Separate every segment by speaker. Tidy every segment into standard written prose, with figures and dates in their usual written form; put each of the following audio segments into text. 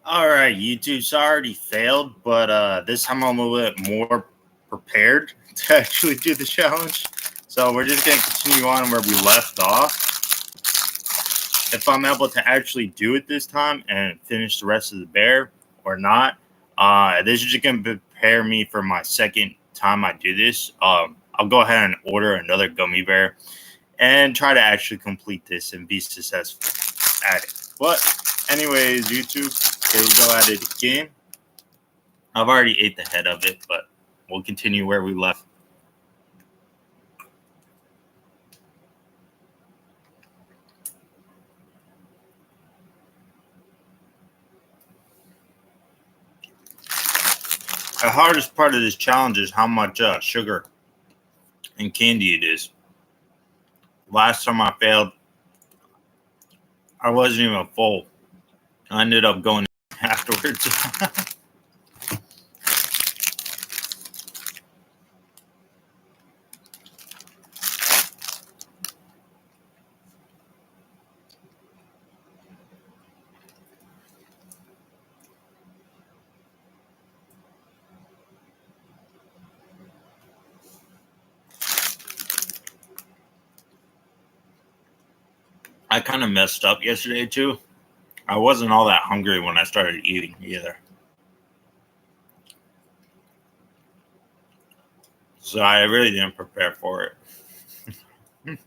Speaker 1: All right, YouTube. So I already failed, but this time I'm a little bit more prepared to actually do the challenge. So we're just gonna continue on where we left off. If I'm able to actually do it this time and finish the rest of the bear or not, this is just gonna prepare me for my second time I do this. I'll go ahead and order another gummy bear and try to actually complete this and be successful at it. But anyways, YouTube, here we go at it again. I've already ate the head of it, but we'll continue where we left. The hardest part of this challenge is how much sugar and candy it is. Last time I failed, I wasn't even full. I ended up going afterwards. I kind of messed up yesterday too. I wasn't all that hungry when I started eating either. So I really didn't prepare for it.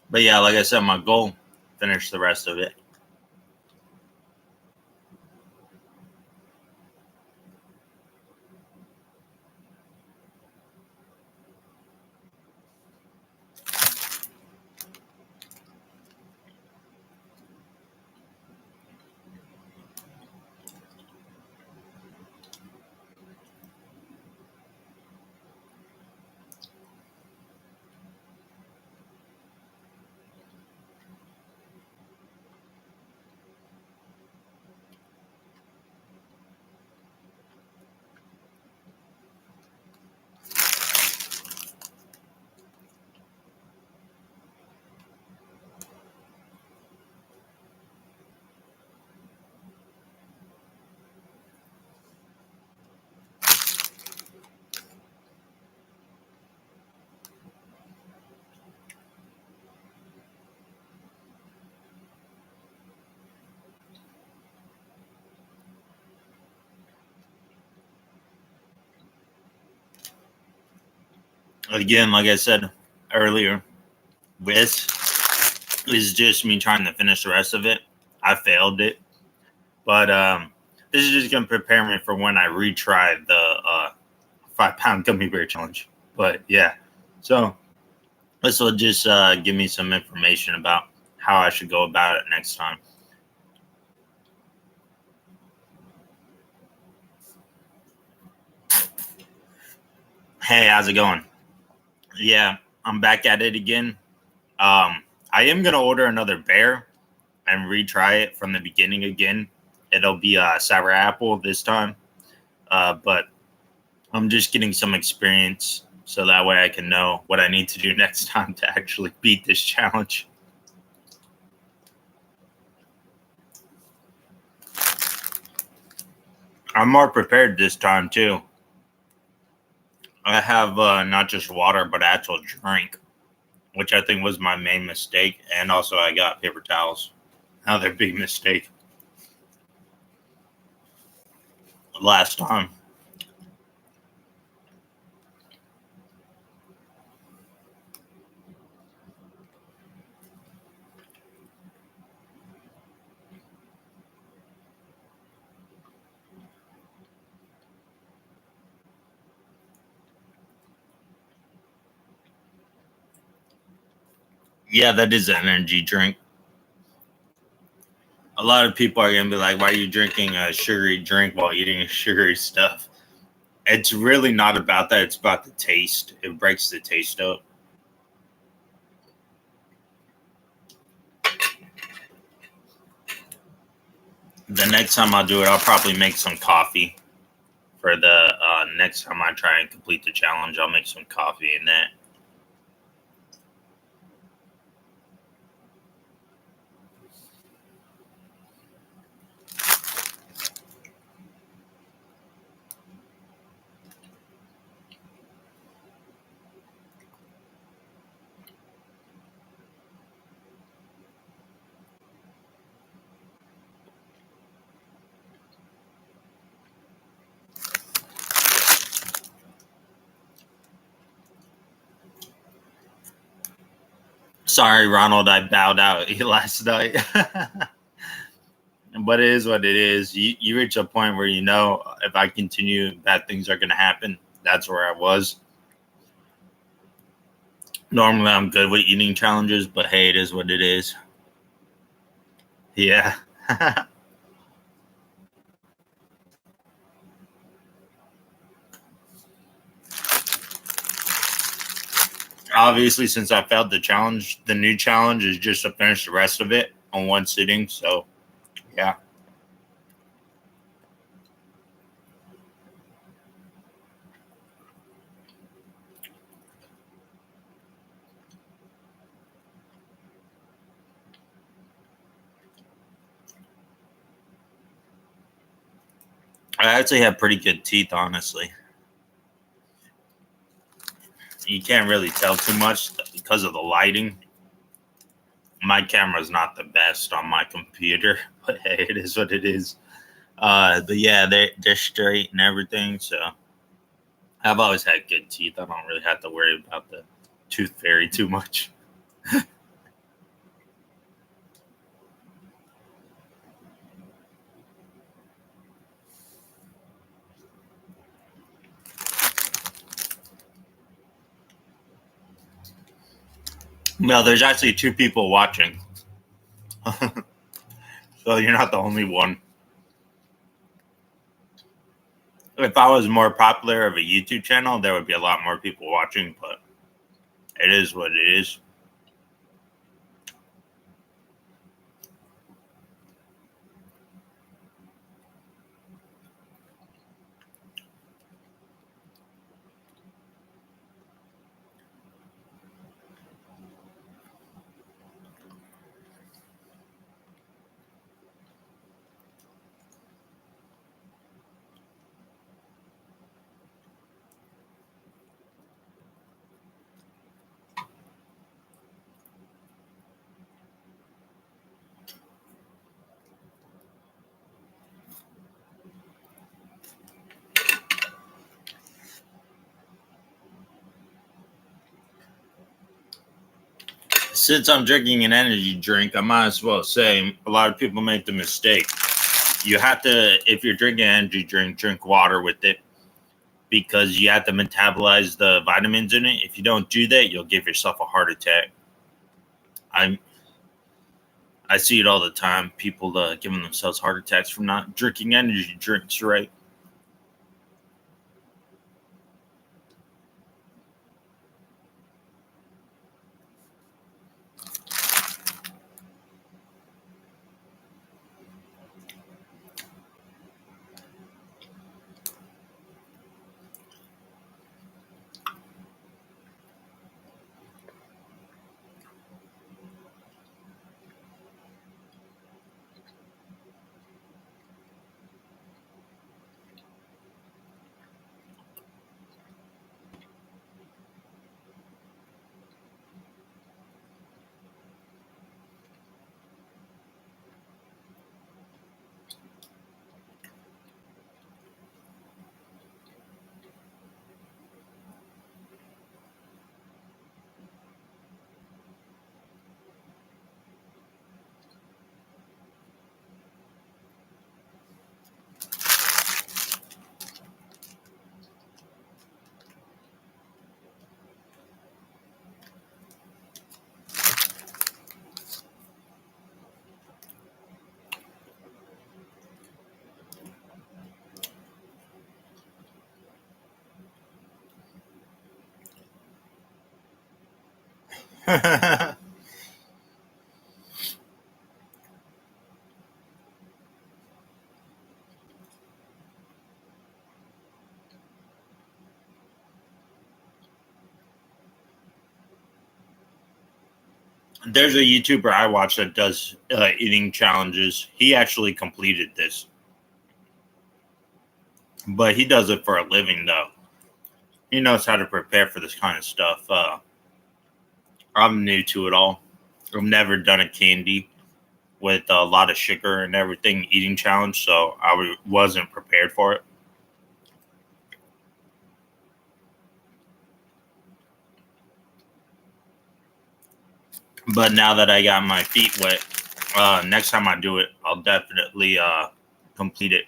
Speaker 1: But yeah, like I said, my goal, finish the rest of it. Again, like I said earlier, this is just me trying to finish the rest of it. I failed it, but this is just gonna prepare me for when I retry the 5 pound gummy bear challenge. But yeah, so this will just give me some information about how I should go about it next time. Hey, how's it going? Yeah, I'm back at it again. I am gonna order another bear and retry it from the beginning again. It'll be a sour apple this time, but I'm just getting some experience so that way I can know what I need to do next time to actually beat this challenge. I'm more prepared this time too. I have not just water, but actual drink, which I think was my main mistake. And also, I got paper towels. Another big mistake last time. Yeah, that is an energy drink. A lot of people are gonna be like, "Why are you drinking a sugary drink while eating sugary stuff?" It's really not about that. It's about the taste. It breaks the taste up. The next time I'll do it, I'll probably make some coffee. for the next time I try and complete the challenge. I'll make some coffee in that. Sorry, Ronald, I bowed out last night. But it is what it is. You reach a point where you know if I continue, bad things are going to happen. That's where I was. Normally, I'm good with eating challenges, but hey, it is what it is. Yeah. Obviously, since I failed the challenge, the new challenge is just to finish the rest of it on one sitting. So, yeah. I actually have pretty good teeth, honestly. You can't really tell too much because of the lighting. My camera's not the best on my computer, but hey, it is what it is. But yeah, they're straight and everything. So I've always had good teeth. I don't really have to worry about the tooth fairy too much. No, there's actually two people watching, so you're not the only one. If I was more popular of a YouTube channel, there would be a lot more people watching. But it is what it is. Since I'm drinking an energy drink, I might as well say a lot of people make the mistake. You have to, if you're drinking an energy drink, drink water with it because you have to metabolize the vitamins in it. If you don't do that, you'll give yourself a heart attack. I'm I see it all the time. People giving themselves heart attacks from not drinking energy drinks, right? There's a YouTuber I watch that does eating challenges. He actually completed this, but he does it for a living, though. He knows how to prepare for this kind of stuff. I'm new to it all. I've never done a candy with a lot of sugar and everything eating challenge, so wasn't prepared for it. But now that I got my feet wet, next time I do it, I'll definitely complete it.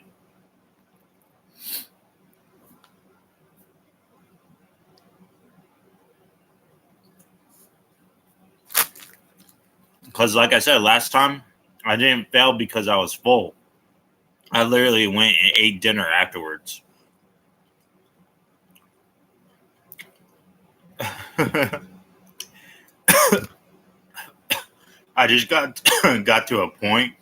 Speaker 1: Because, like I said last time, I didn't fail because I was full. I literally went and ate dinner afterwards. I just got to a point.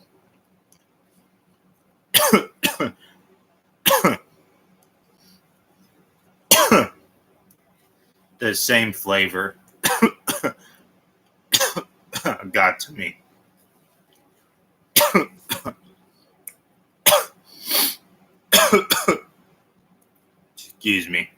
Speaker 1: The same flavor got to me. Excuse me.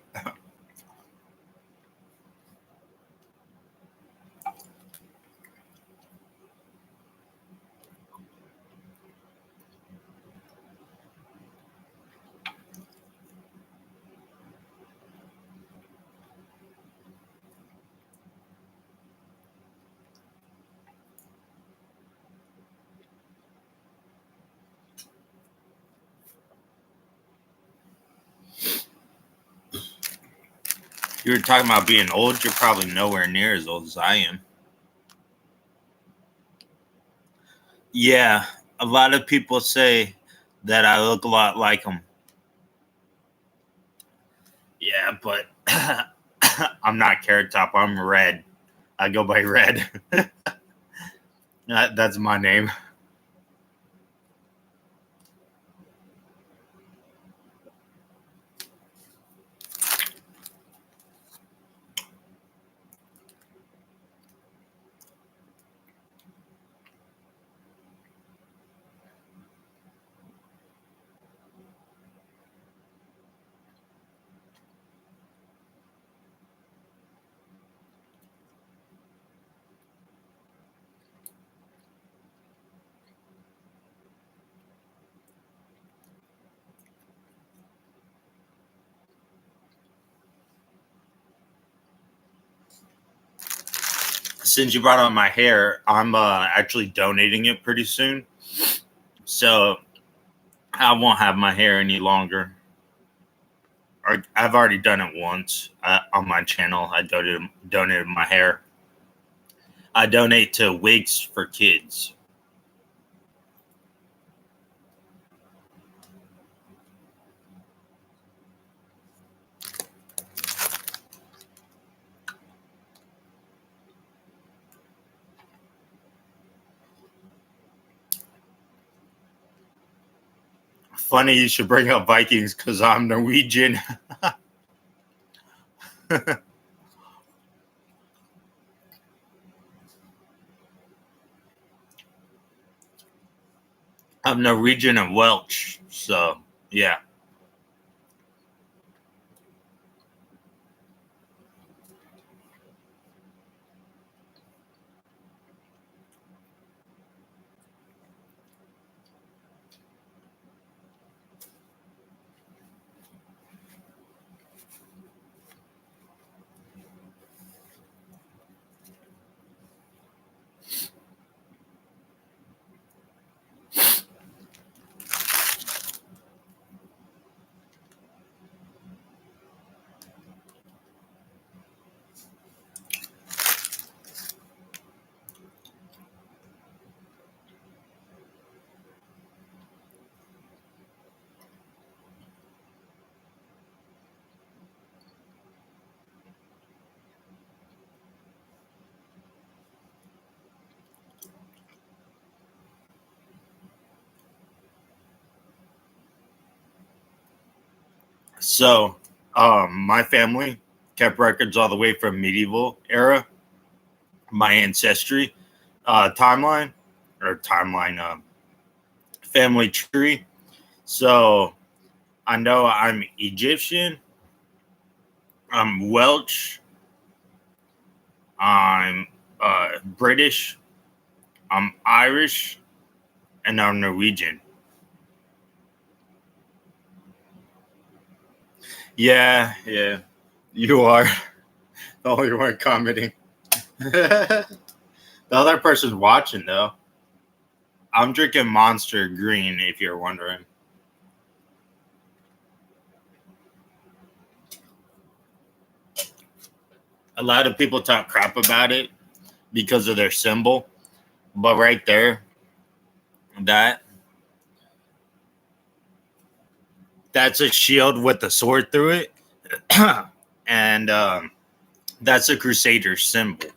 Speaker 1: You were talking about being old. You're probably nowhere near as old as I am. Yeah, a lot of people say that I look a lot like them. Yeah, but I'm not Carrot Top. I'm Red. I go by Red. That's my name. Since you brought up my hair, I'm actually donating it pretty soon. So I won't have my hair any longer. I've already done it once on my channel. I donated my hair. I donate to Wigs for Kids. Funny you should bring up Vikings because I'm Norwegian. I'm Norwegian and Welsh. So, yeah. So, my family kept records all the way from medieval era, my ancestry. timeline or timeline family tree. So I know I'm Egyptian, I'm Welsh, I'm British, I'm Irish, and I'm Norwegian. Yeah, you are. Oh, you weren't commenting. The other person's watching though. I'm drinking Monster Green, if you're wondering. A lot of people talk crap about it because of their symbol, but right there, that that's a shield with a sword through it, and that's a Crusader symbol.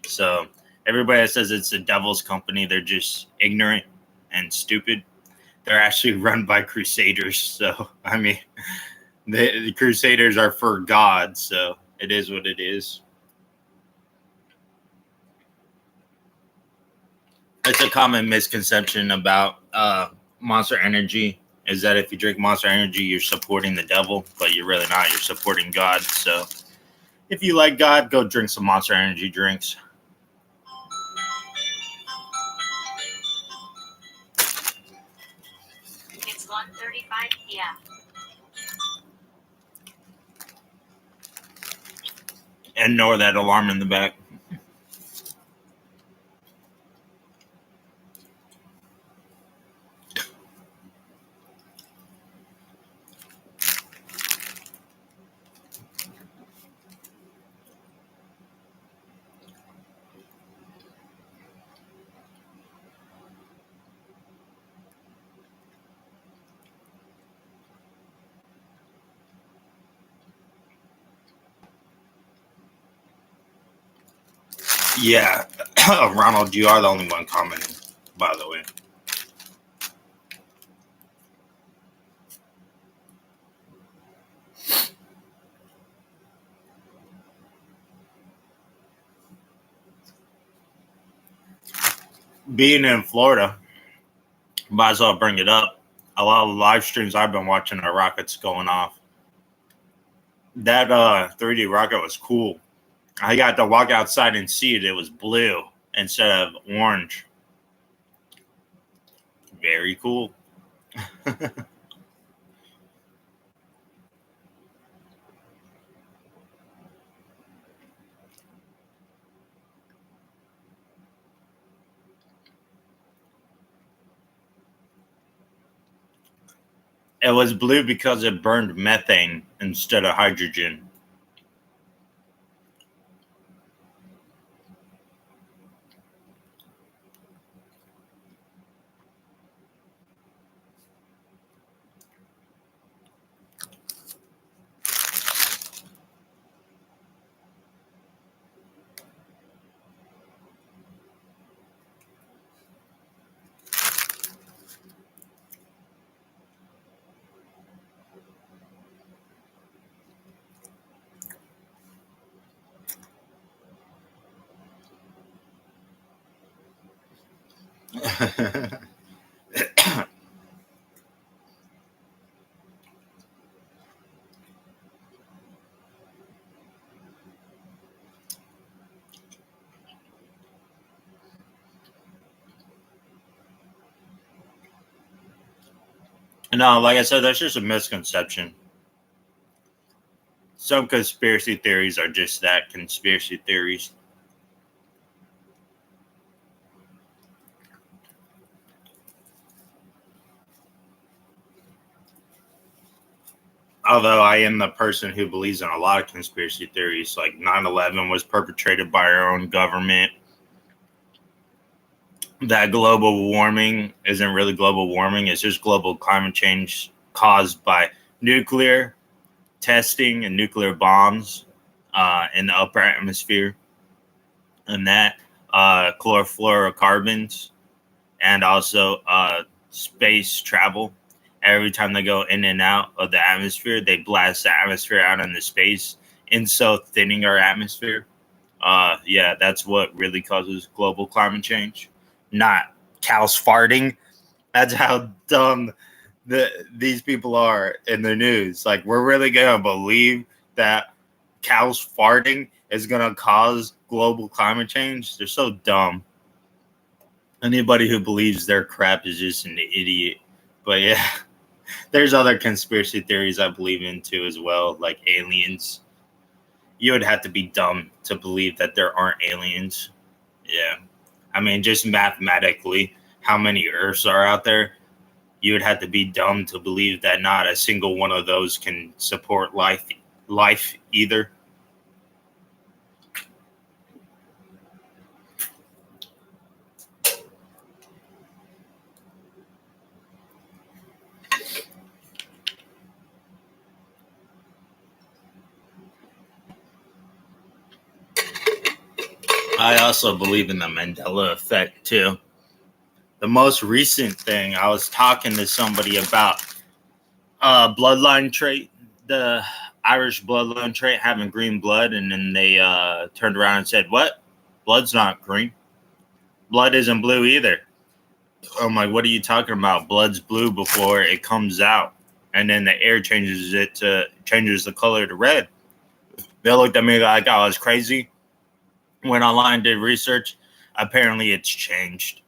Speaker 1: So everybody that says it's the devil's company, they're just ignorant and stupid. They're actually run by Crusaders. So I mean, the Crusaders are for God. So it is what it is. It's a common misconception about Monster Energy is that if you drink Monster Energy, you're supporting the devil, but you're really not. You're supporting God. So if you like God, go drink some Monster Energy drinks.
Speaker 2: It's 1:35 p.m.
Speaker 1: Ignore that alarm in the back. Yeah, Ronald, you are the only one commenting, by the way. Being in Florida, might as well bring it up. A lot of the live streams I've been watching are rockets going off. That 3D rocket was cool. I got to walk outside and see it. It was blue instead of orange. Very cool. It was blue because it burned methane instead of hydrogen. No, like I said, that's just a misconception. Some conspiracy theories are just that, conspiracy theories. Although I am the person who believes in a lot of conspiracy theories, like 9/11 was perpetrated by our own government. That global warming isn't really global warming, it's just global climate change caused by nuclear testing and nuclear bombs in the upper atmosphere, and that chlorofluorocarbons, and also space travel. Every time they go in and out of the atmosphere, they blast the atmosphere out into space, and so thinning our atmosphere. Yeah, that's what really causes global climate change, not cows farting. That's how dumb these people are in the news. Like, we're really gonna believe that cows farting is gonna cause global climate change? They're so dumb. Anybody who believes their crap is just an idiot. But yeah, there's other conspiracy theories I believe in too as well, like aliens. You would have to be dumb to believe that there aren't aliens. Yeah. I mean, just mathematically, how many Earths are out there? You would have to be dumb to believe that not a single one of those can support life either. I also believe in the Mandela effect too. The most recent thing, I was talking to somebody about bloodline trait, the Irish bloodline trait, having green blood, and then they turned around and said, "What? Blood's not green. Blood isn't blue either." I'm like, "What are you talking about? Blood's blue before it comes out, and then the air changes the color to red." They looked at me like I was crazy. Went online, did research. Apparently, it's changed.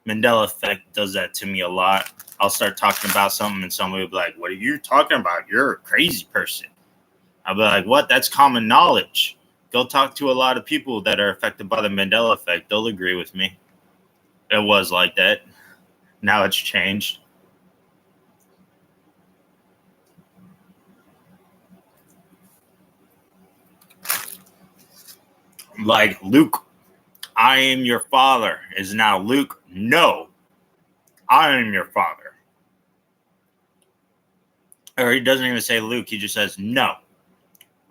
Speaker 1: Mandela effect does that to me a lot. I'll start talking about something and somebody will be like, "What are you talking about? You're a crazy person." I'll be like, "What? That's common knowledge. Go talk to a lot of people that are affected by the Mandela effect. They'll agree with me." It was like that. Now it's changed. Like Luke, "I am your father" is now Luke, "No, I am your father." Or he doesn't even say Luke, he just says, "No,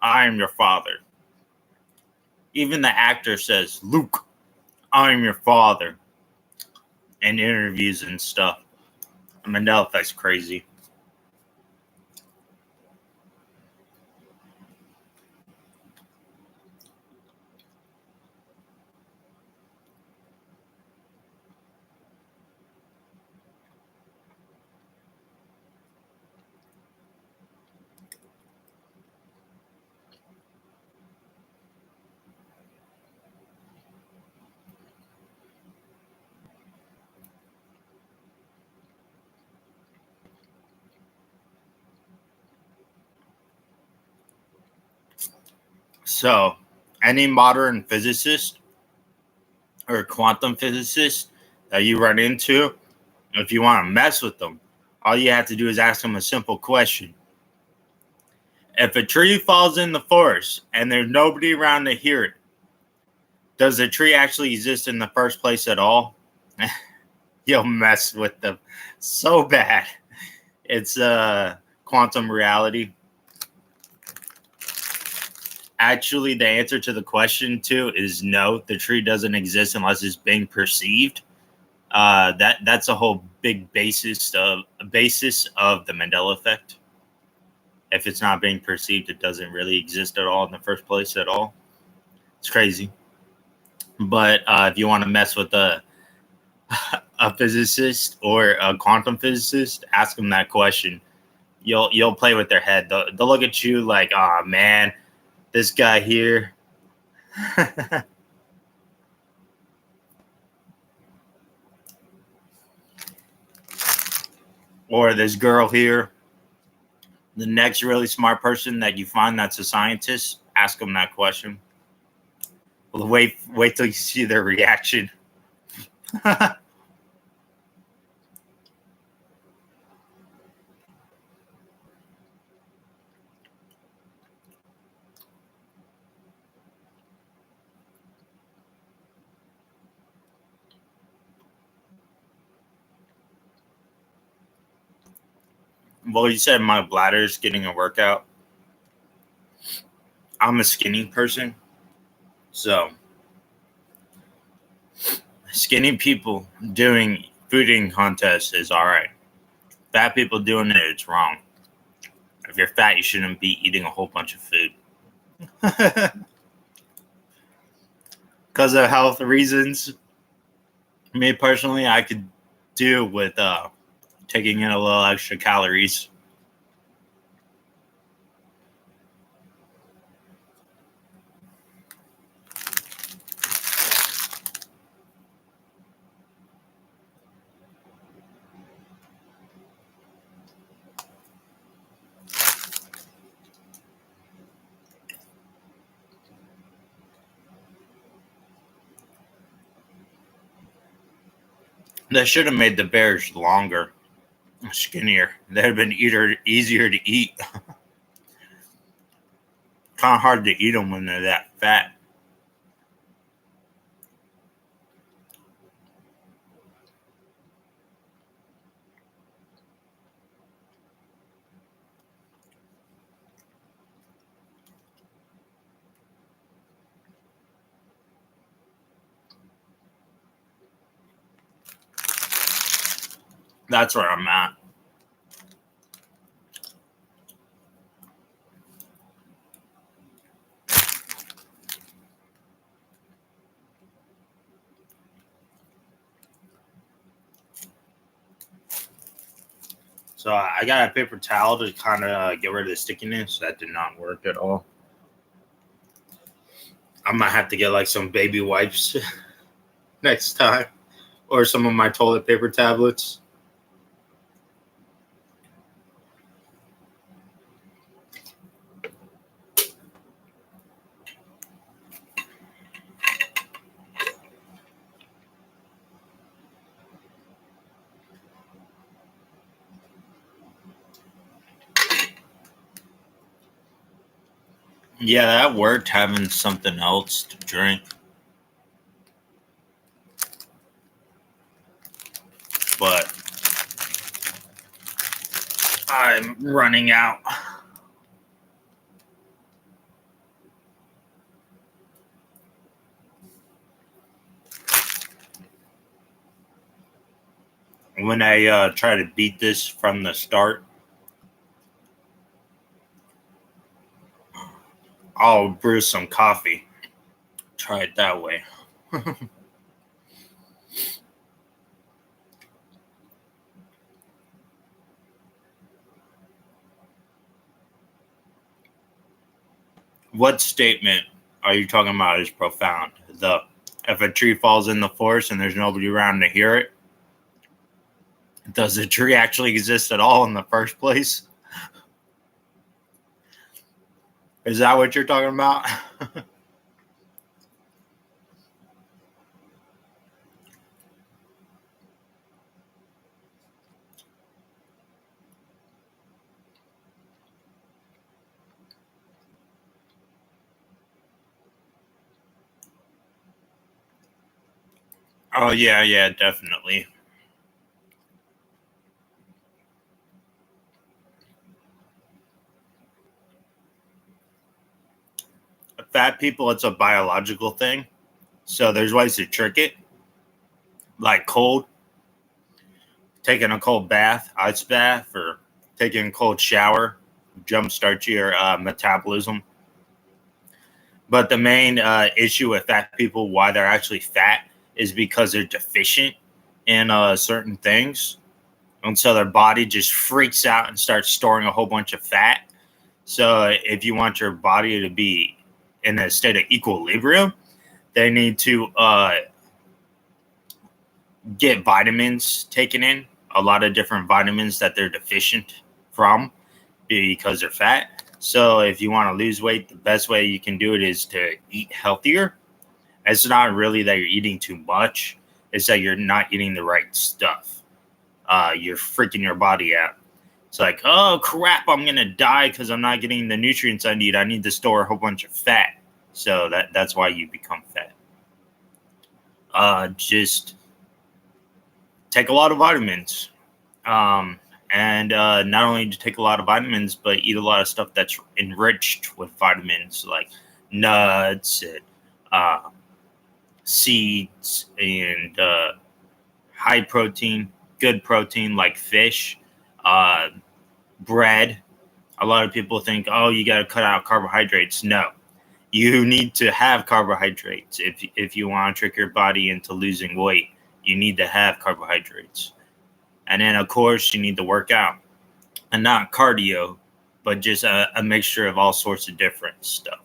Speaker 1: I am your father." Even the actor says, "Luke, I am your father," in interviews and stuff. Mandela effect's crazy. So, any modern physicist or quantum physicist that you run into, if you want to mess with them, all you have to do is ask them a simple question. If a tree falls in the forest and there's nobody around to hear it, does the tree actually exist in the first place at all? You'll mess with them so bad. It's quantum reality. Actually, the answer to the question too is no. The tree doesn't exist unless it's being perceived. That's a whole big basis of the Mandela effect. If it's not being perceived, it doesn't really exist at all in the first place at all. It's crazy. But if you want to mess with a physicist or a quantum physicist, ask them that question. You'll play with their head. They'll look at you like, "Oh man, this guy here." Or this girl here. The next really smart person that you find that's a scientist, ask them that question. Wait till you see their reaction. Well, you said my bladder's getting a workout. I'm a skinny person, so skinny people doing food eating contests is all right. Fat people doing it, it's wrong. If you're fat, you shouldn't be eating a whole bunch of food. because of health reasons. Me personally, I could do with taking in a little extra calories. They should have made the bears longer, skinnier. They'd have been easier to eat. Kind of hard to eat them when they're that fat. That's where I'm at. So I got a paper towel to kind of get rid of the stickiness. That did not work at all. I might have to get like some baby wipes next time, or some of my toilet paper tablets. Yeah, that worked, having something else to drink. But I'm running out. When I try to beat this from the start, I'll brew some coffee. Try it that way. What statement are you talking about is profound? If a tree falls in the forest and there's nobody around to hear it, does the tree actually exist at all in the first place? Is that what you're talking about? Oh, yeah, definitely. Fat people, it's a biological thing. So there's ways to trick it, like cold, taking a cold bath, ice bath, or taking a cold shower, jumpstart your metabolism. But the main issue with fat people, why they're actually fat, is because they're deficient in certain things. And so their body just freaks out and starts storing a whole bunch of fat. So if you want your body to be in a state of equilibrium, they need to get vitamins taken in, a lot of different vitamins that they're deficient from because they're fat. So if you want to lose weight, the best way you can do it is to eat healthier. It's not really that you're eating too much. It's that you're not eating the right stuff. You're freaking your body out. It's like, oh crap, I'm gonna die because I'm not getting the nutrients I need. I need to store a whole bunch of fat. So that's why you become fat. Just take a lot of vitamins. And not only to take a lot of vitamins, but eat a lot of stuff that's enriched with vitamins, like nuts and seeds and high protein, good protein like fish, bread. A lot of people think, oh, you got to cut out carbohydrates. No, you need to have carbohydrates. If you want to trick your body into losing weight, you need to have carbohydrates. And then, of course, you need to work out. And not cardio, but just a mixture of all sorts of different stuff.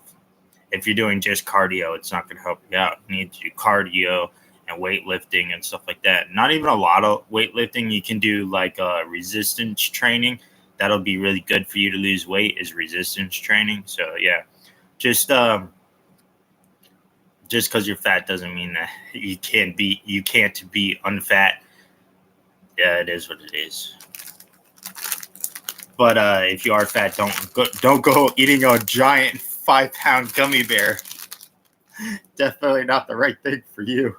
Speaker 1: If you're doing just cardio, it's not going to help you out. You need to do cardio and weightlifting and stuff like that. Not even a lot of weightlifting. You can do like resistance training. That'll be really good for you to lose weight, is resistance training. So yeah, just because you're fat doesn't mean that you can't be unfat. Yeah, it is what it is. But if you are fat, don't go eating a giant 5-pound gummy bear. Definitely not the right thing for you.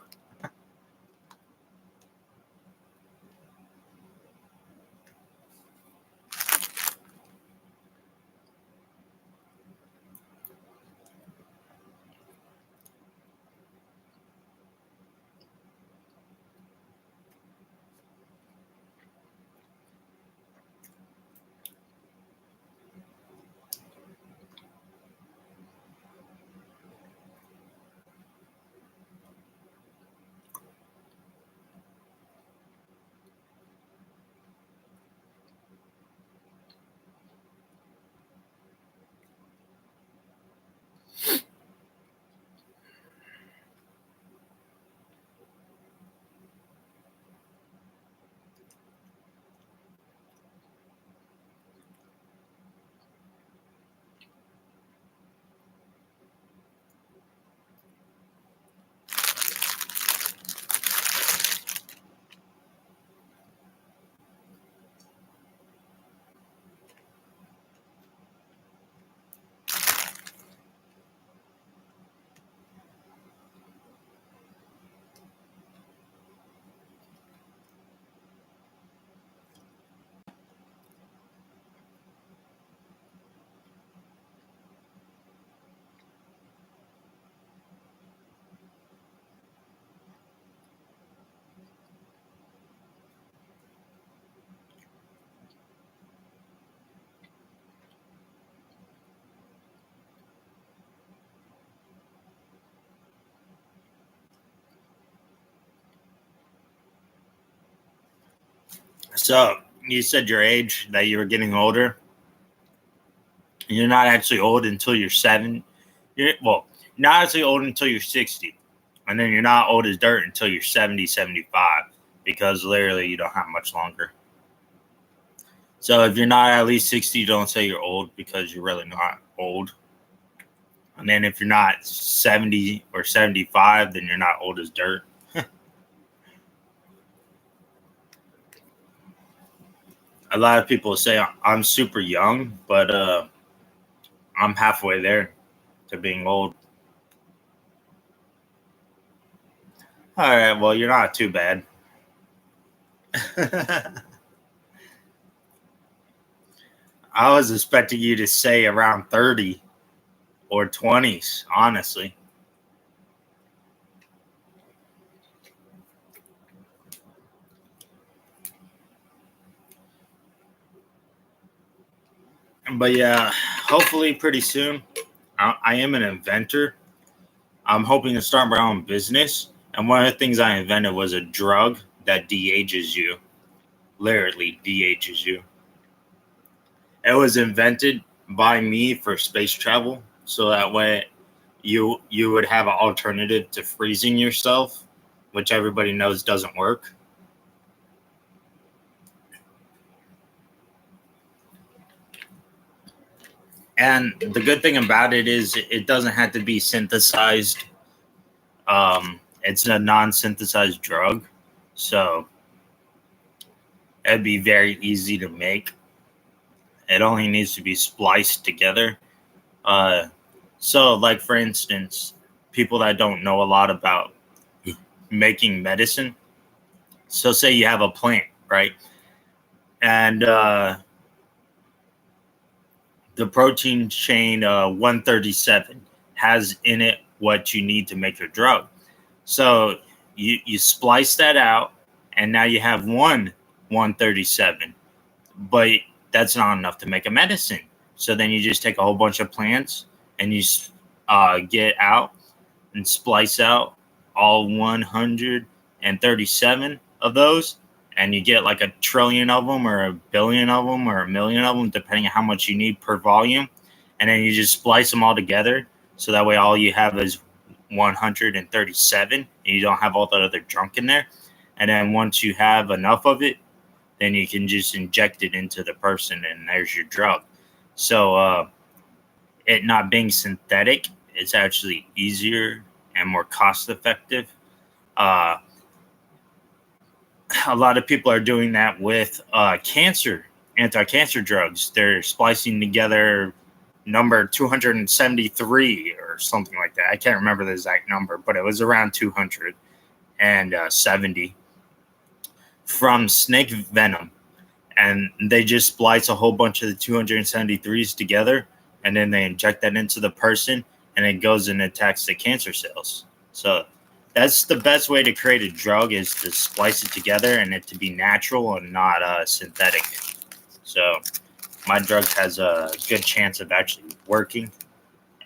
Speaker 1: So you said your age, that you were getting older. You're not actually old until you're not actually old until you're 60. And then you're not old as dirt until you're 70, 75, because literally you don't have much longer. So if you're not at least 60, don't say you're old, because you're really not old. And then if you're not 70 or 75, then you're not old as dirt. A lot of people say I'm super young, but I'm halfway there to being old. All right, well, you're not too bad. I was expecting you to say around 30 or 20s, honestly. But yeah, hopefully pretty soon. I am an inventor. I'm hoping to start my own business. And one of the things I invented was a drug that de-ages you. Literally de-ages you. It was invented by me for space travel. So that way you would have an alternative to freezing yourself, which everybody knows doesn't work. And the good thing about it is it doesn't have to be synthesized. It's a non-synthesized drug, so it'd be very easy to make. It only needs to be spliced together. So, like for instance, people that don't know a lot about making medicine. So, say you have a plant, right? And the protein chain 137 has in it what you need to make your drug. So you splice that out, and now you have 137, but that's not enough to make a medicine. So then you just take a whole bunch of plants and you get out and splice out all 137 of those, and you get like a trillion of them or a billion of them or a million of them, depending on how much you need per volume. And then you just splice them all together. So that way all you have is 137 and you don't have all that other junk in there. And then once you have enough of it, then you can just inject it into the person and there's your drug. So it not being synthetic, it's actually easier and more cost effective. A lot of people are doing that with anti-cancer drugs. They're splicing together number 273 or something like that. I can't remember the exact number, but it was around 270 from snake venom. And they just splice a whole bunch of the 273s together, and then they inject that into the person, and it goes and attacks the cancer cells. So that's the best way to create a drug, is to splice it together and it to be natural and not synthetic. So my drug has a good chance of actually working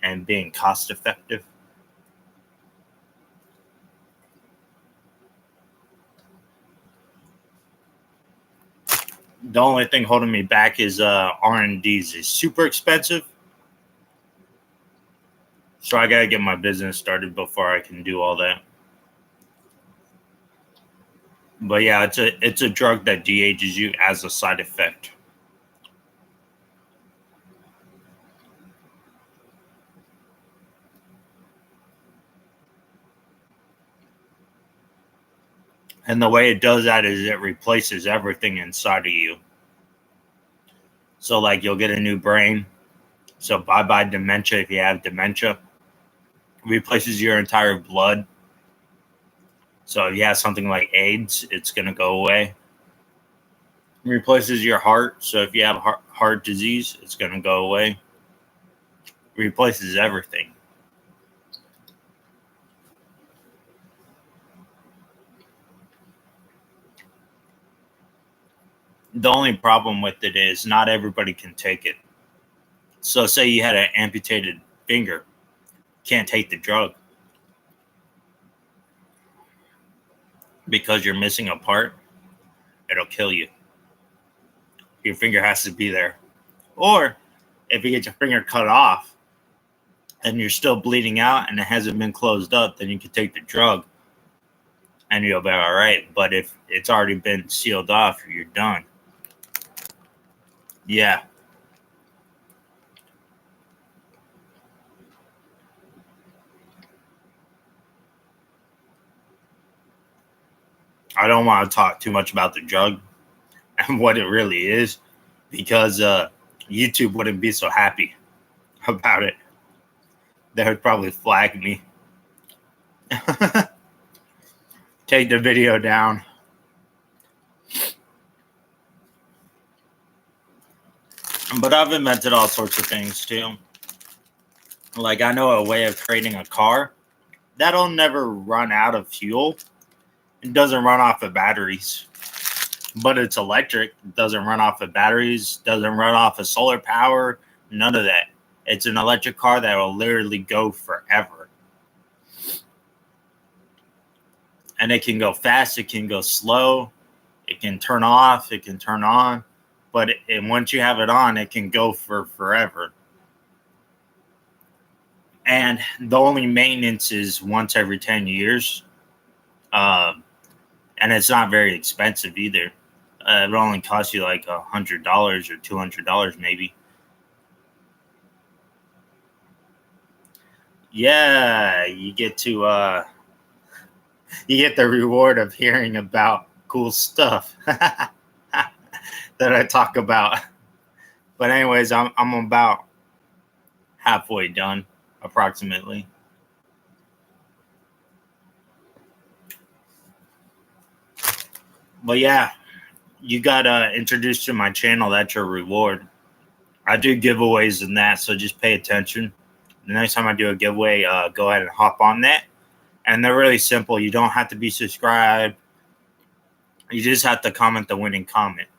Speaker 1: and being cost effective. The only thing holding me back is R&Ds is super expensive. So I got to get my business started before I can do all that. But yeah, it's a drug that de-ages you as a side effect. And the way it does that is it replaces everything inside of you. So like you'll get a new brain. So bye-bye dementia if you have dementia. It replaces your entire blood. So if you have something like AIDS, it's going to go away. It replaces your heart. So if you have heart disease, it's going to go away. It replaces everything. The only problem with it is not everybody can take it. So say you had an amputated finger, can't take the drug because you're missing a part, it'll kill you. Your finger has to be there. Or if you get your finger cut off and you're still bleeding out and it hasn't been closed up, then you can take the drug and you'll be all right. But if it's already been sealed off, you're done. Yeah. I don't want to talk too much about the drug and what it really is, because YouTube wouldn't be so happy about it. They would probably flag me. Take the video down. But I've invented all sorts of things too. Like I know a way of creating a car that'll never run out of fuel. It doesn't run off of batteries, but it's electric. It doesn't run off of batteries, doesn't run off of solar power, none of that. It's an electric car that will literally go forever. And it can go fast, it can go slow, it can turn off, it can turn on. But once you have it on, it can go for forever. And the only maintenance is once every 10 years. And it's not very expensive either. It only costs you like $100 or $200 maybe. Yeah, you get the reward of hearing about cool stuff that I talk about. But anyways, I'm about halfway done, approximately. But yeah, you got introduced to my channel. That's your reward. I do giveaways and that, so just pay attention. The next time I do a giveaway, go ahead and hop on that. And they're really simple. You don't have to be subscribed. You just have to comment the winning comment.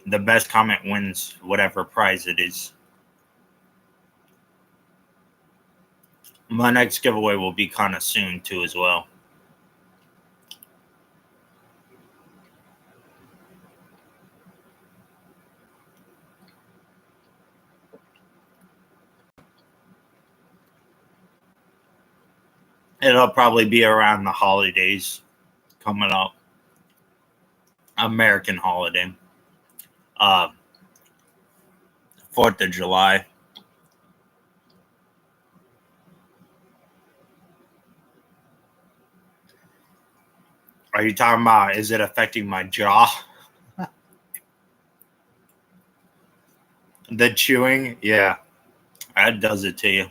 Speaker 1: The best comment wins whatever prize it is. My next giveaway will be kind of soon too, as well. It'll probably be around the holidays coming up. American holiday. 4th of July. Are you talking about, is it affecting my jaw? The chewing? Yeah. That does it to you.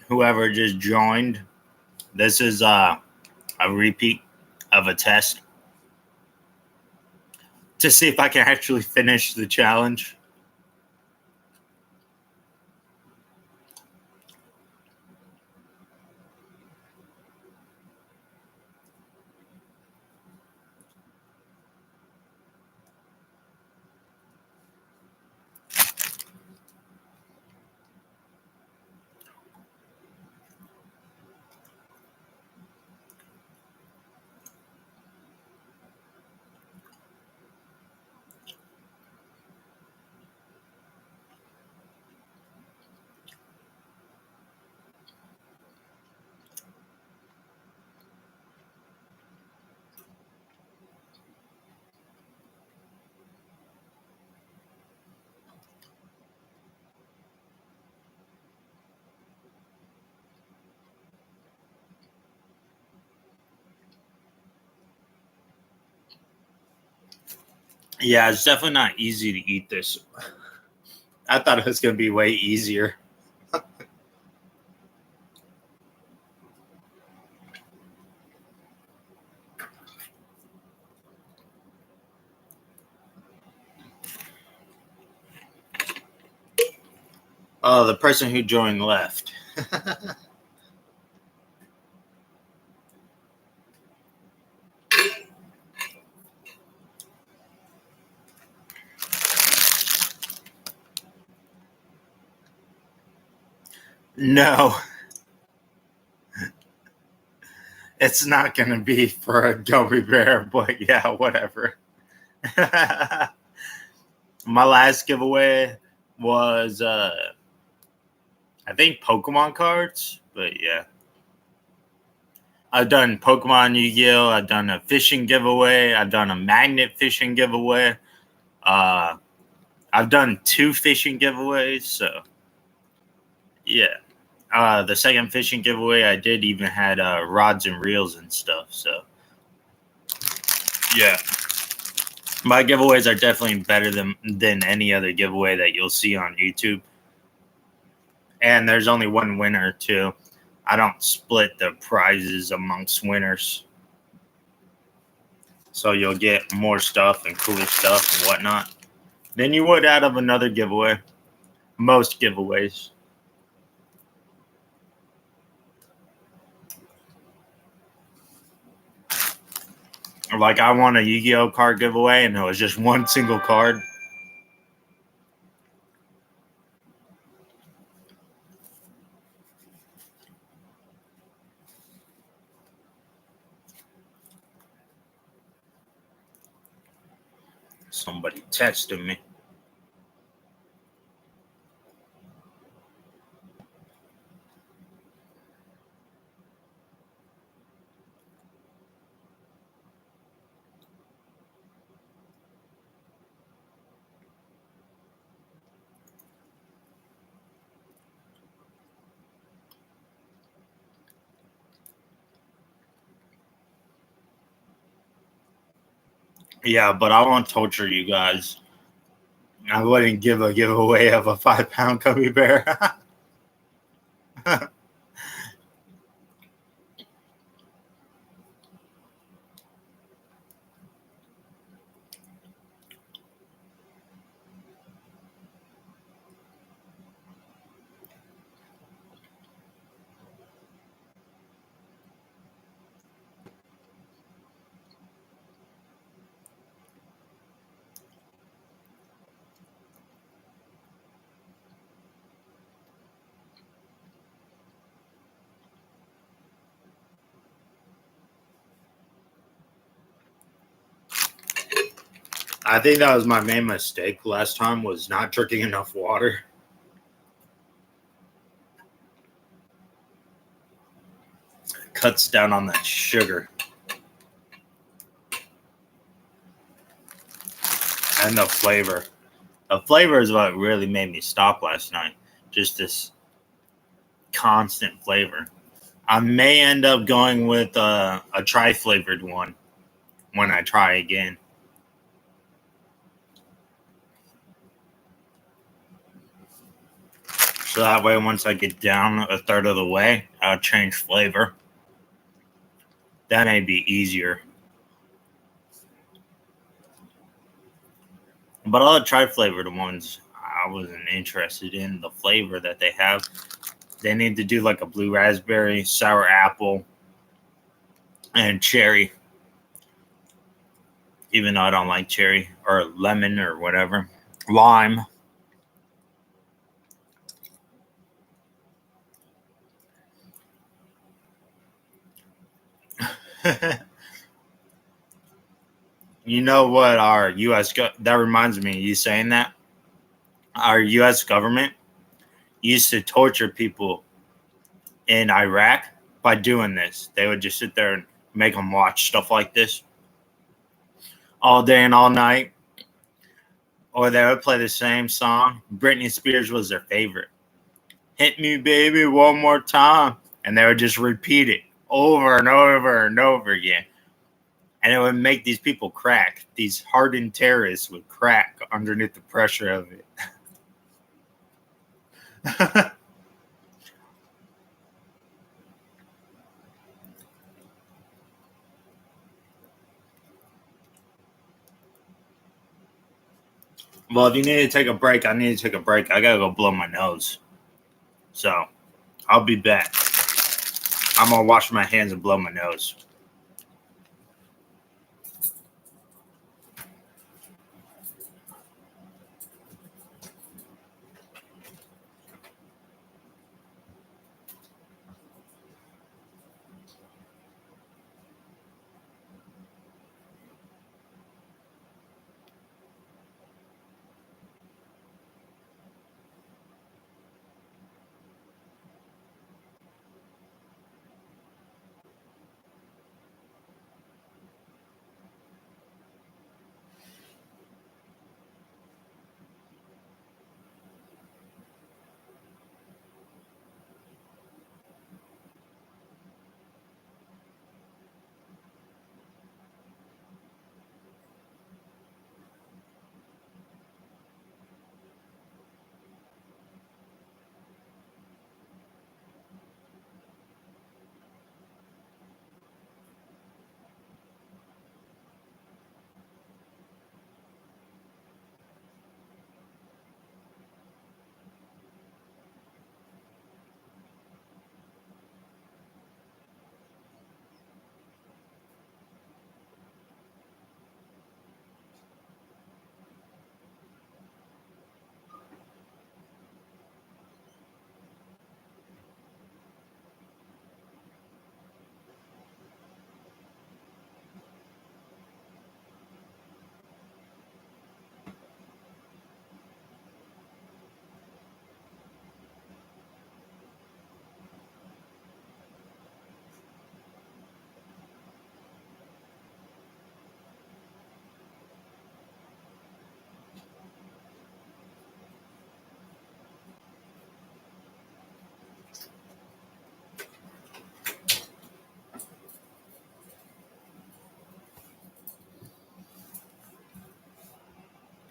Speaker 1: Whoever just joined, this is a repeat of a test to see if I can actually finish the challenge. Yeah, it's definitely not easy to eat this. I thought it was going to be way easier. Oh, the person who joined left. No, it's not going to be for a gummy bear, but yeah, whatever. My last giveaway was, I think, Pokemon cards, but yeah. I've done Pokemon Yu-Gi-Oh! I've done a fishing giveaway. I've done a magnet fishing giveaway. I've done 2 fishing giveaways, so yeah. The second fishing giveaway I did even had rods and reels and stuff, so yeah. My giveaways are definitely better than any other giveaway that you'll see on YouTube. And there's only one winner too. I don't split the prizes amongst winners. So you'll get more stuff and cooler stuff and whatnot than you would out of another giveaway. Most giveaways. Like, I won a Yu-Gi-Oh card giveaway and it was just one single card. Somebody texted me. Yeah, but I won't torture you guys. I wouldn't give a giveaway of a 5-pound gummy bear. I think that was my main mistake last time, was not drinking enough water. Cuts down on that sugar. And the flavor. The flavor is what really made me stop last night. Just this constant flavor. I may end up going with a tri-flavored one when I try again. So that way, once I get down a third of the way, I'll change flavor. That may be easier. But all the tri-flavored ones, I wasn't interested in the flavor that they have. They need to do like a blue raspberry, sour apple, and cherry. Even though I don't like cherry or lemon or whatever. Lime. You know what our U.S. That reminds me, you saying that our U.S. government used to torture people in Iraq by doing this. They would just sit there and make them watch stuff like this all day and all night, or they would play the same song. Britney Spears was their favorite. Hit me, baby, one more time, and they would just repeat it over and over and over again. And it would make these people crack. These hardened terrorists would crack underneath the pressure of it. Well, if you need to take a break, I need to take a break. I gotta go blow my nose. So, I'll be back. I'm gonna wash my hands and blow my nose.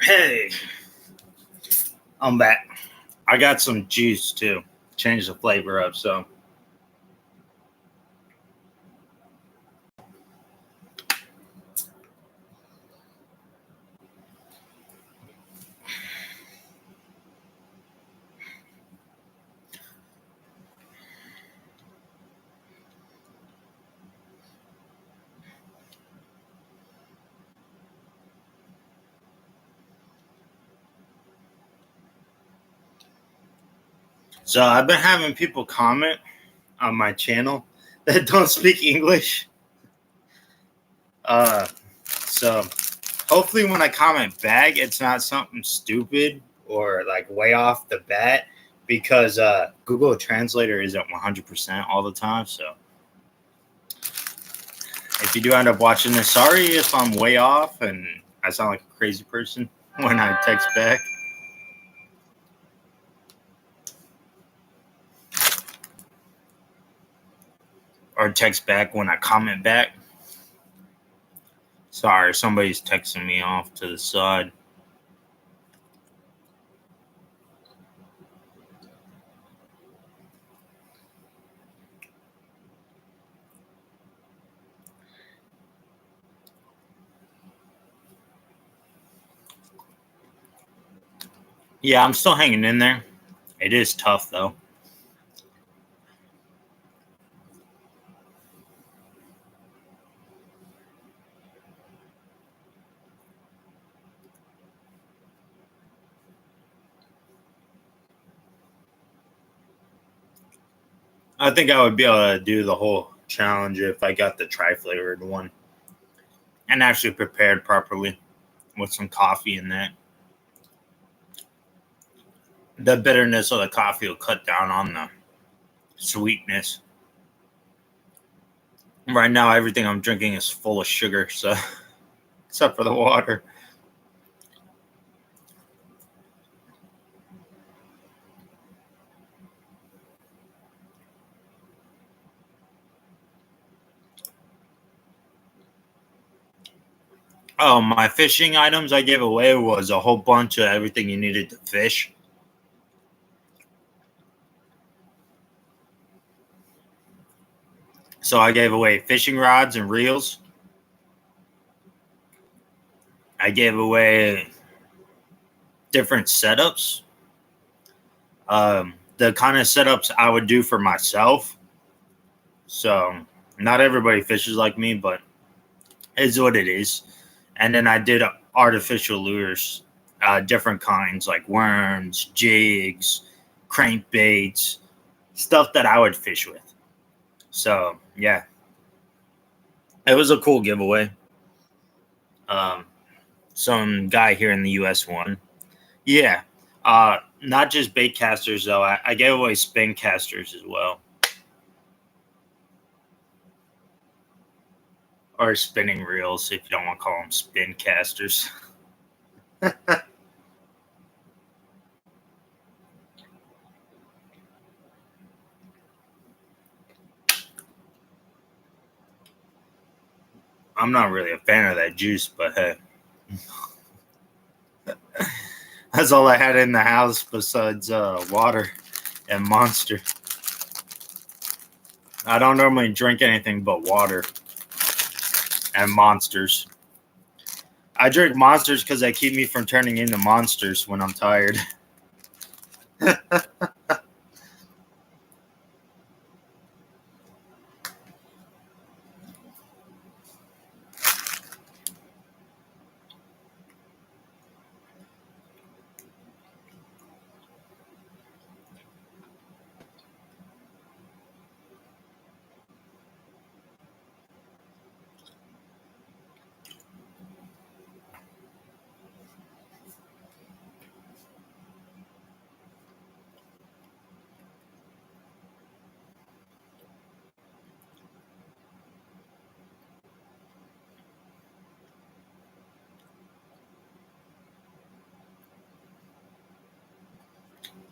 Speaker 1: Hey, I'm back. I got some juice too. Change the flavor up, so. So I've been having people comment on my channel that don't speak English. So hopefully when I comment back, it's not something stupid or like way off the bat, because Google Translator isn't 100% all the time. So if you do end up watching this, sorry if I'm way off and I sound like a crazy person when I text back. Or text back when I comment back. Sorry, somebody's texting me off to the side. Yeah, I'm still hanging in there. It is tough, though. I think I would be able to do the whole challenge if I got the tri-flavored one and actually prepared properly with some coffee in that. The bitterness of the coffee will cut down on the sweetness. Right now, everything I'm drinking is full of sugar, so except for the water. Oh, my fishing items I gave away was a whole bunch of everything you needed to fish. So I gave away fishing rods and reels. I gave away different setups. The kind of setups I would do for myself. So not everybody fishes like me, but it's what it is. And then I did artificial lures, different kinds like worms, jigs, crankbaits, stuff that I would fish with. So yeah, it was a cool giveaway. Some guy here in the U.S. won. Yeah, not just bait casters though. I gave away spin casters as well, or spinning reels if you don't want to call them spin casters. I'm not really a fan of that juice, but hey, that's all I had in the house besides water and Monster. I don't normally drink anything but water and Monsters. I drink Monsters because they keep me from turning into monsters when I'm tired.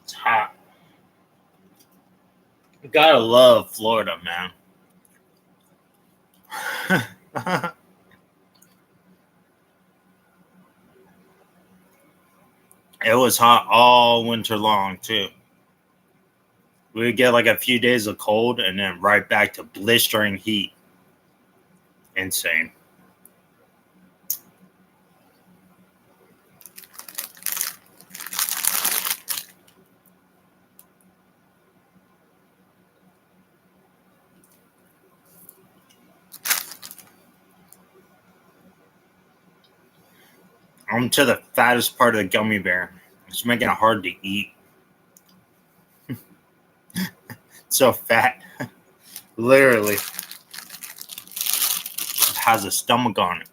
Speaker 1: It's hot. Gotta love Florida, man. It was hot all winter long, too. We would get like a few days of cold and then right back to blistering heat. Insane. I'm to the fattest part of the gummy bear. It's making it hard to eat. It's so fat. Literally. It has a stomach on it.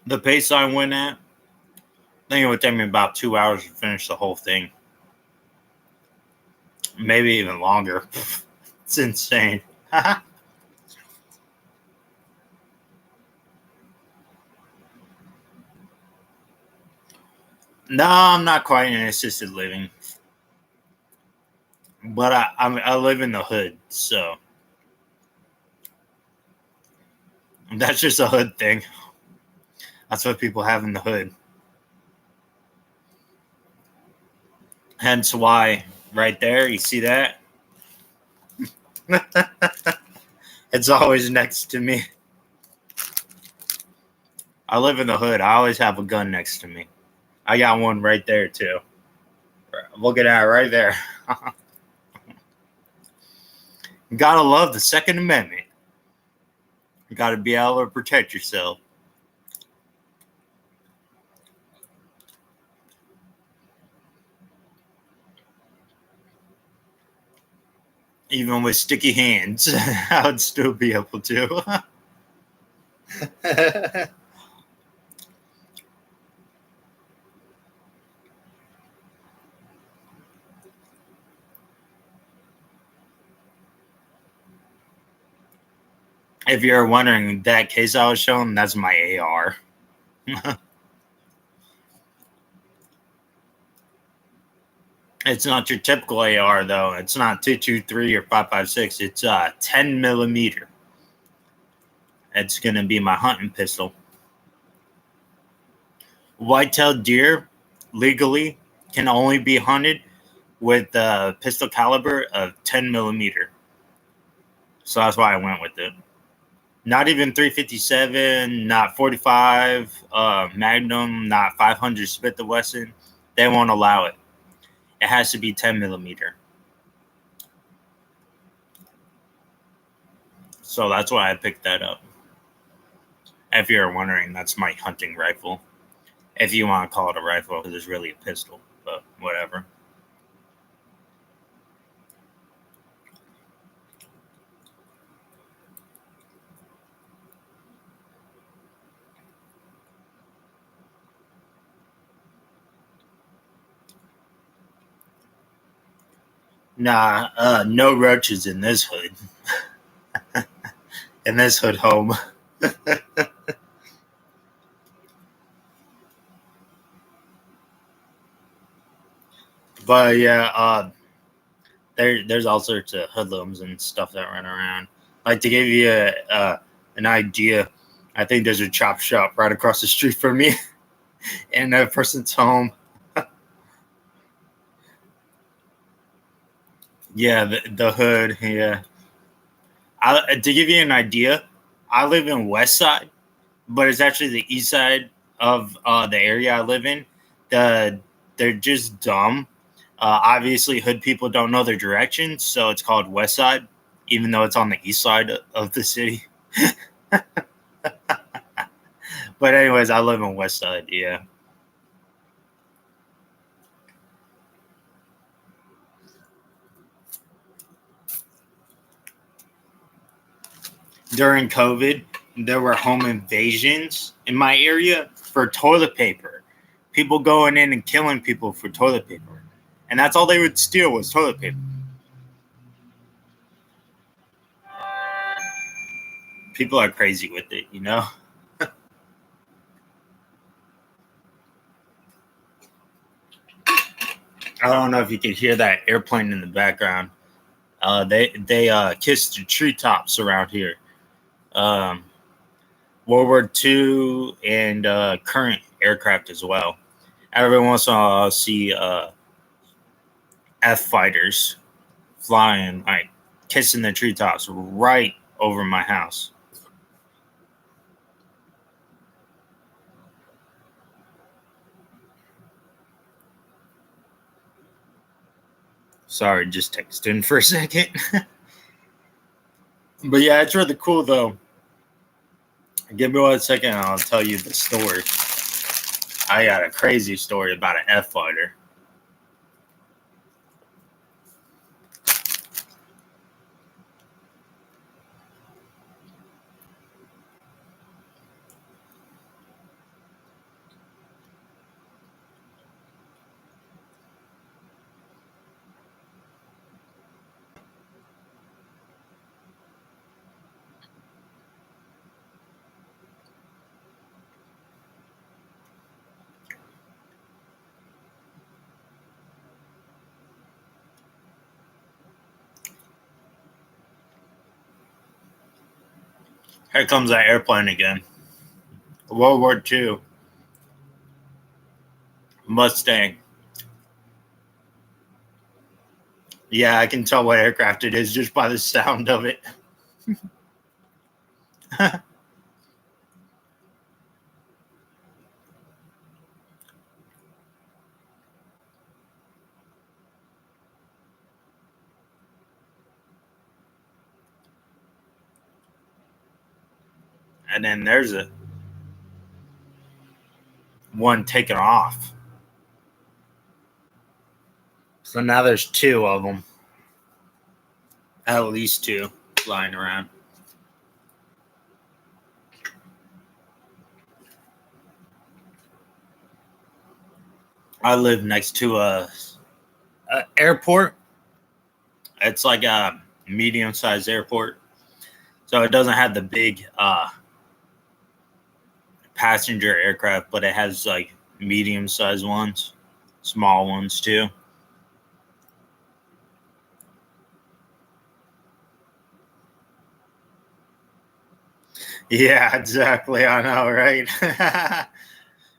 Speaker 1: The pace I went at, I think it would take me about 2 hours to finish the whole thing. Maybe even longer. It's insane. No, I'm not quite in assisted living, but I live in the hood, so that's just a hood thing. That's what people have in the hood. Hence why, right there, you see that? It's always next to me. I live in the hood. I always have a gun next to me. I got one right there too. Look at that right there. You gotta love the Second Amendment. You gotta be able to protect yourself. Even with sticky hands, I would still be able to. If you're wondering, that case I was showing, that's my AR. It's not your typical AR though. It's not 223 or 5.56. It's 10 millimeter. It's gonna be my hunting pistol. White-tailed deer legally can only be hunted with a pistol caliber of 10 millimeter. So that's why I went with it. Not even 357, not 45 Magnum, not 500 Smith & Wesson. They won't allow it. It has to be 10 millimeter. So that's why I picked that up. If you're wondering, that's my hunting rifle. If you want to call it a rifle, because it's really a pistol, but whatever. Nah, no roaches in this hood. In this hood home. But yeah, there's all sorts of hoodlums and stuff that run around. Like to give you an idea, I think there's a chop shop right across the street from me in a person's home. Yeah, the hood. Yeah, to give you an idea, I live in West Side, but it's actually the east side of the area I live in. The They're just dumb. Obviously, hood people don't know their directions, so it's called West Side, even though it's on the east side of the city. But anyways, I live in West Side. Yeah. During COVID, there were home invasions in my area for toilet paper. People going in and killing people for toilet paper, and that's all they would steal was toilet paper. People are crazy with it, you know. I don't know if you can hear that airplane in the background. They kiss the treetops around here. Um, World War II and current aircraft as well. Every once in a while, I'll see F fighters flying, like kissing the treetops right over my house. Sorry, just texting for a second. But yeah, it's really cool though. Give me 1 second and I'll tell you the story. I got a crazy story about an F fighter. Here comes that airplane again. World War II. Mustang. Yeah, I can tell what aircraft it is just by the sound of it. And then there's a one taking off. So now there's two of them. At least two flying around. I live next to a airport. It's like a medium-sized airport. So it doesn't have the big passenger aircraft, but it has like medium-sized ones, small ones too. Yeah, exactly. I know, right?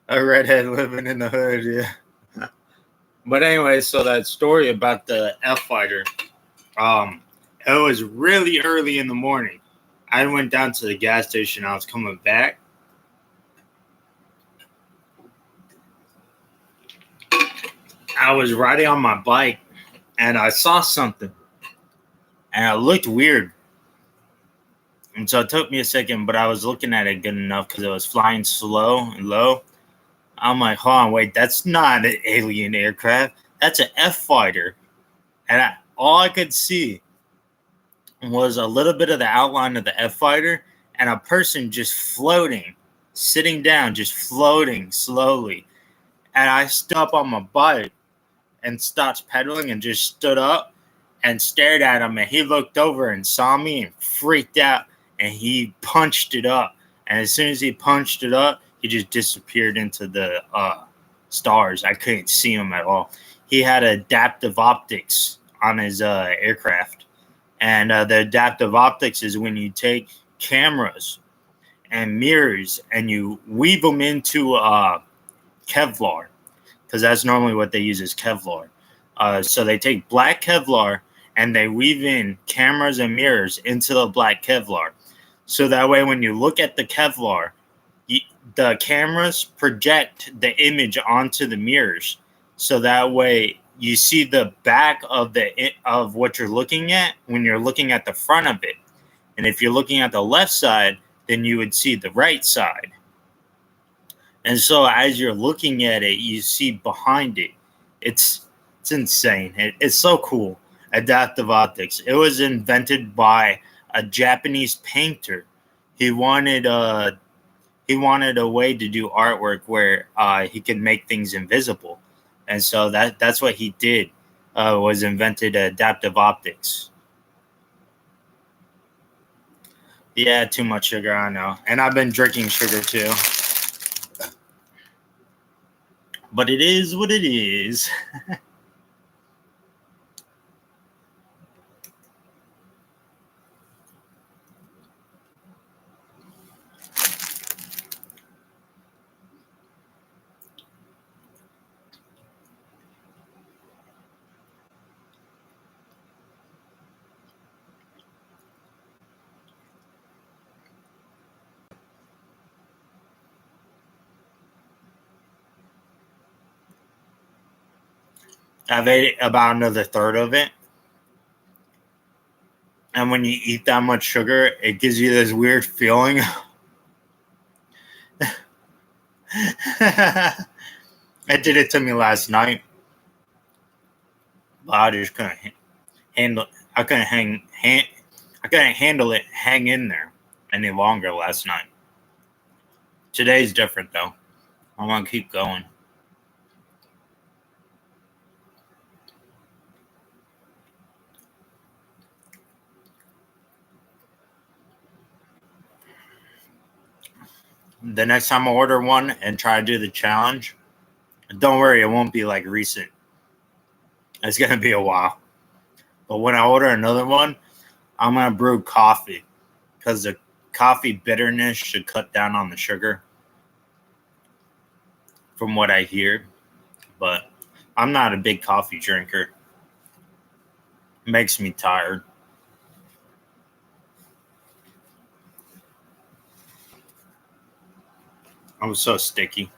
Speaker 1: A redhead living in the hood, yeah. But anyway, so that story about the F fighter, it was really early in the morning. I went down to the gas station. I was coming back. I was riding on my bike, and I saw something, and it looked weird. And so it took me a second, but I was looking at it good enough because it was flying slow and low. I'm like, hold on, wait, that's not an alien aircraft. That's an F fighter. And all I could see was a little bit of the outline of the F fighter and a person just floating, sitting down, just floating slowly. And I stood up on my bike and stopped pedaling and just stood up and stared at him. And he looked over and saw me and freaked out. And he punched it up. And as soon as he punched it up, he just disappeared into the stars. I couldn't see him at all. He had adaptive optics on his aircraft. And the adaptive optics is when you take cameras and mirrors and you weave them into Kevlar, because that's normally what they use is Kevlar. So they take black Kevlar and they weave in cameras and mirrors into the black Kevlar. So that way when you look at the Kevlar, the cameras project the image onto the mirrors. So that way you see the back of what you're looking at when you're looking at the front of it. And if you're looking at the left side, then you would see the right side. And so as you're looking at it, you see behind it. It's insane. It's so cool. Adaptive optics. It was invented by a Japanese painter. He wanted a way to do artwork where he could make things invisible. And so that's what he did, was invented adaptive optics. Yeah, too much sugar, I know. And I've been drinking sugar too. But it is what it is. I've ate about another third of it. And when you eat that much sugar, it gives you this weird feeling. It did it to me last night. But I just couldn't handle. I couldn't I couldn't handle it. Hang in there any longer last night. Today's different though. I'm gonna keep going. The next time I order one and try to do the challenge, don't worry, it won't be like recent. It's gonna be a while. But when I order another one, I'm gonna brew coffee because the coffee bitterness should cut down on the sugar, from what I hear. But I'm not a big coffee drinker. It makes me tired. I'm so sticky.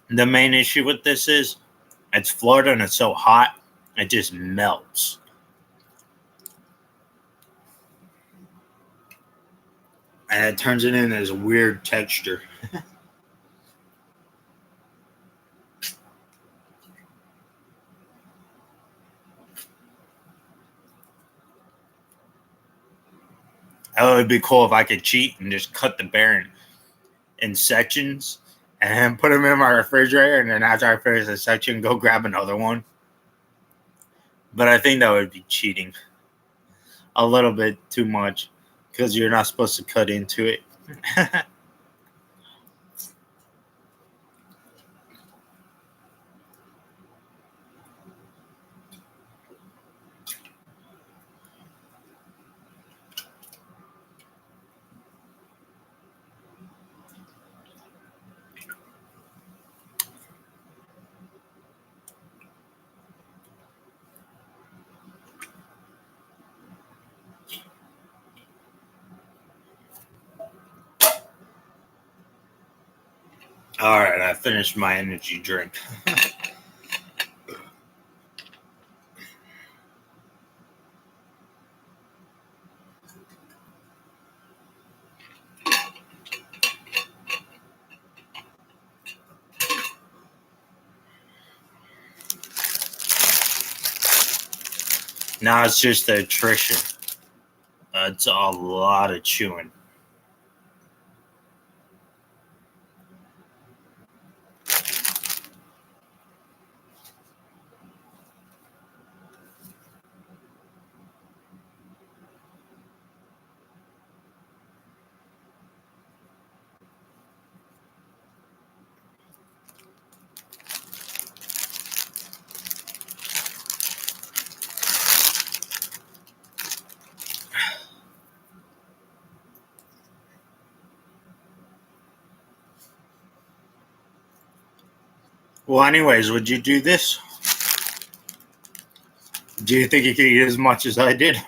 Speaker 1: The main issue with this is it's Florida and it's so hot, it just melts. And it turns it into this weird texture. Oh, it'd be cool if I could cheat and just cut the bear in sections and put them in my refrigerator, and then after I finish the section, go grab another one. But I think that would be cheating a little bit too much because you're not supposed to cut into it. All right, I finished my energy drink. Now it's just the attrition. It's a lot of chewing. Well, anyways, would you do this? Do you think you could eat as much as I did?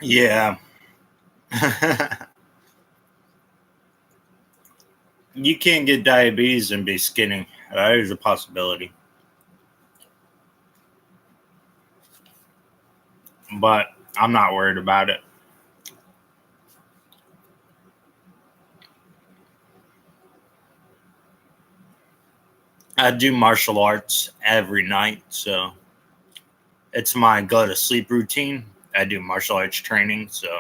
Speaker 1: Yeah. You can't get diabetes and be skinny. That is a possibility. But I'm not worried about it. I do martial arts every night, so it's my go to sleep routine. I do martial arts training, so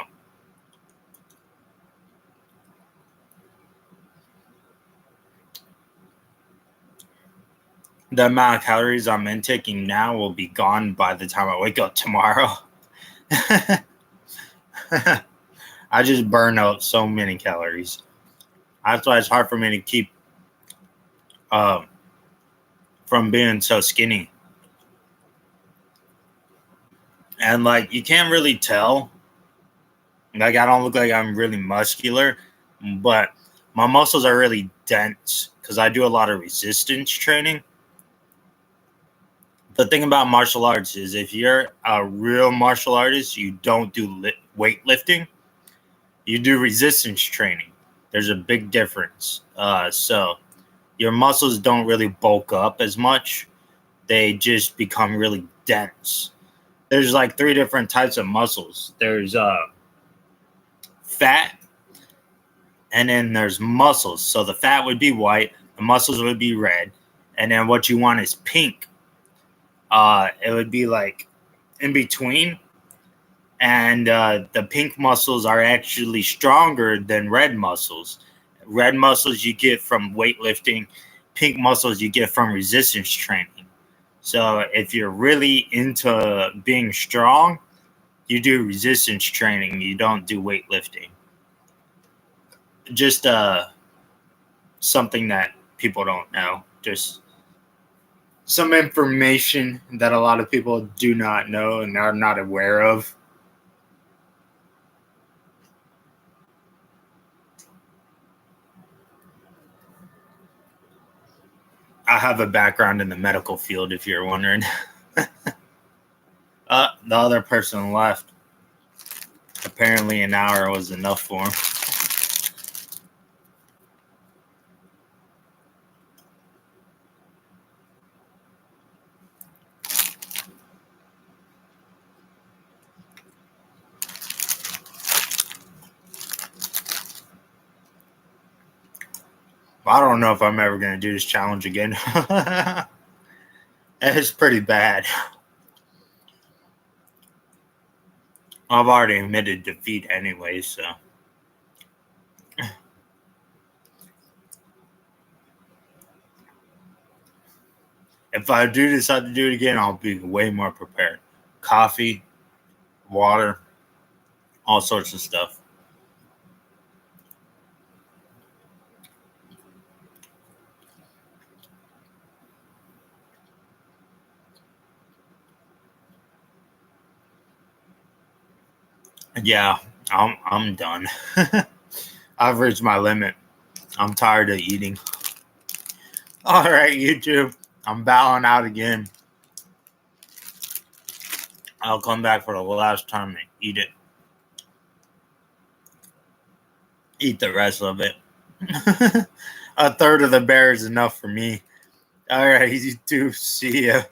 Speaker 1: the amount of calories I'm intaking now will be gone by the time I wake up tomorrow. I just burn out so many calories. That's why it's hard for me to keep from being so skinny. And like you can't really tell. Like I don't look like I'm really muscular, but my muscles are really dense because I do a lot of resistance training. The thing about martial arts is if you're a real martial artist, you don't do weightlifting. You do resistance training. There's a big difference. So your muscles don't really bulk up as much. They just become really dense. There's like three different types of muscles. There's fat, and then there's muscles. So the fat would be white, the muscles would be red, and then what you want is pink. It would be like in between, and the pink muscles are actually stronger than red muscles. Red muscles you get from weightlifting, pink muscles you get from resistance training. So if you're really into being strong, you do resistance training. You don't do weightlifting. Just something that people don't know. Just some information that a lot of people do not know and are not aware of. I have a background in the medical field, if you're wondering. The other person left. Apparently an hour was enough for him. I don't know if I'm ever going to do this challenge again. It's pretty bad. I've already admitted defeat anyway, so. If I do decide to do it again, I'll be way more prepared. Coffee, water, all sorts of stuff. Yeah, I'm done. I've reached my limit. I'm tired of eating. All right, YouTube. I'm bowing out again. I'll come back for the last time and eat it. Eat the rest of it. A third of the bear is enough for me. All right, YouTube. See ya.